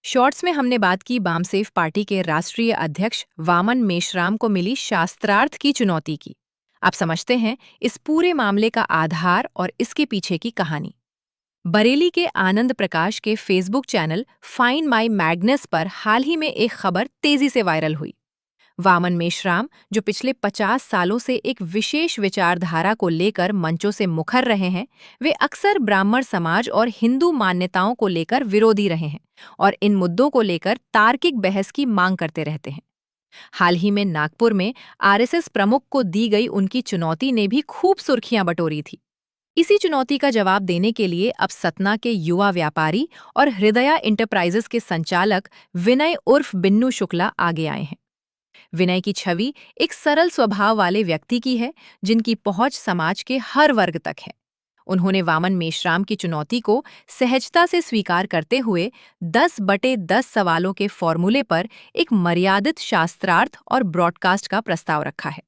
Shorts में हमने बात की वामसेफ पार्टी के राष्ट्रीय अध्यक्ष वामन मेश्राम को मिली शास्त्रार्थ की चुनौती की। आप समझते हैं इस पूरे मामले का आधार और इसके पीछे की कहानी। बरेली के आनंद प्रकाश के फेसबुक चैनल फाइंड माई मैग्नेस पर हाल ही में एक खबर तेजी से वायरल हुई। वामन मेश्राम, जो पिछले 50 सालों से एक विशेष विचारधारा को लेकर मंचों से मुखर रहे हैं, वे अक्सर ब्राह्मण समाज और हिंदू मान्यताओं को लेकर विरोधी रहे हैं और इन मुद्दों को लेकर तार्किक बहस की मांग करते रहते हैं। हाल ही में नागपुर में आरएसएस प्रमुख को दी गई उनकी चुनौती ने भी खूब सुर्खियां बटोरी थी। इसी चुनौती का जवाब देने के लिए अब सतना के युवा व्यापारी और हृदया इंटरप्राइजेस के संचालक विनय उर्फ बिन्नू शुक्ला आगे आए हैं। विनय की छवि एक सरल स्वभाव वाले व्यक्ति की है, जिनकी पहुंच समाज के हर वर्ग तक है। उन्होंने वामन मेश्राम की चुनौती को सहजता से स्वीकार करते हुए 10/10 सवालों के फॉर्मूले पर एक मर्यादित शास्त्रार्थ और ब्रॉडकास्ट का प्रस्ताव रखा है।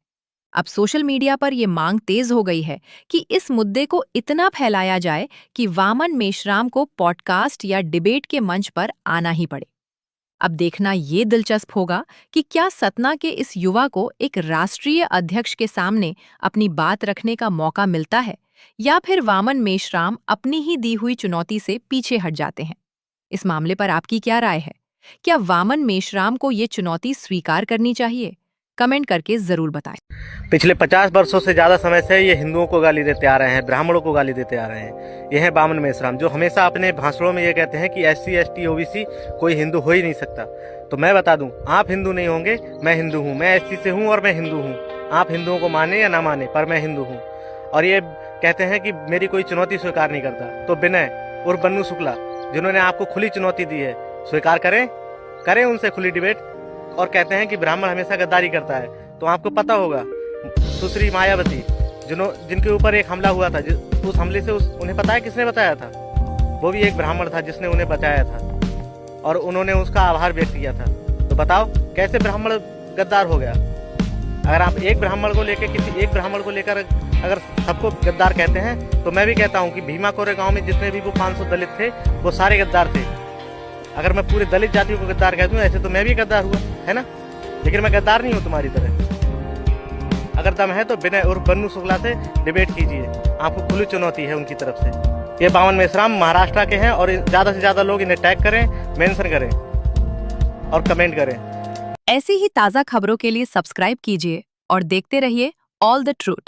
अब सोशल मीडिया पर यह मांग तेज हो गई है कि इस मुद्दे को इतना फैलाया जाए कि वामन मेश्राम को पॉडकास्ट या डिबेट के मंच पर आना ही पड़े। अब देखना ये दिलचस्प होगा कि क्या सतना के इस युवा को एक राष्ट्रीय अध्यक्ष के सामने अपनी बात रखने का मौका मिलता है, या फिर वामन मेश्राम अपनी ही दी हुई चुनौती से पीछे हट जाते हैं। इस मामले पर आपकी क्या राय है? क्या वामन मेश्राम को ये चुनौती स्वीकार करनी चाहिए? कमेंट करके जरूर बताएं। पिछले 50 वर्षों से ज़्यादा समय से ये हिंदुओं को गाली देते आ रहे हैं, ब्राह्मणों को गाली देते आ रहे हैं। ये है वामन मेश्राम, जो हमेशा अपने भाषणों में ये कहते हैं कि SC ST OBC कोई हिंदू हो ही नहीं सकता। तो मैं बता दूं, आप हिंदू नहीं होंगे, मैं हिंदू हूँ, मैं SC से हूँ और मैं हिंदू हूँ। आप हिंदुओं को माने या ना माने, पर मैं हिंदू हूँ। और ये कहते हैं कि मेरी कोई चुनौती स्वीकार नहीं करता। तो विनय और बन्नू शुक्ला, जिन्होंने आपको खुली चुनौती दी है, स्वीकार करें उनसे खुली डिबेट। और कहते हैं कि ब्राह्मण हमेशा गद्दारी करता है। तो आपको पता होगा सुश्री मायावती, जिनके ऊपर एक हमला हुआ था, उस हमले से उन्हें पता है किसने बताया था? वो भी एक ब्राह्मण था जिसने उन्हें बचाया था और उन्होंने उसका आभार व्यक्त किया था। तो बताओ कैसे ब्राह्मण गद्दार हो गया? अगर आप एक ब्राह्मण को लेकर किसी एक ब्राह्मण को लेकर अगर सबको गद्दार कहते हैं, तो मैं भी कहता हूँ कि भीमा कोरे गाँव में जितने भी वो 500 दलित थे, वो सारे गद्दार थे। अगर मैं पूरे दलित जातियों को गद्दार कह दूं, ऐसे तो मैं भी गद्दार हुआ, है ना? लेकिन मैं गद्दार नहीं हूं तुम्हारी तरह। अगर दम है तो विनय और बन्नू शुक्ला से डिबेट कीजिए, आपको खुली चुनौती है उनकी तरफ से। ये वामन मेश्राम महाराष्ट्र के हैं और ज्यादा से ज्यादा लोग इन्हें टैग करें, मेंशन करें और कमेंट करें। ऐसी ही ताज़ा खबरों के लिए सब्सक्राइब कीजिए और देखते रहिए ऑल द ट्रूथ।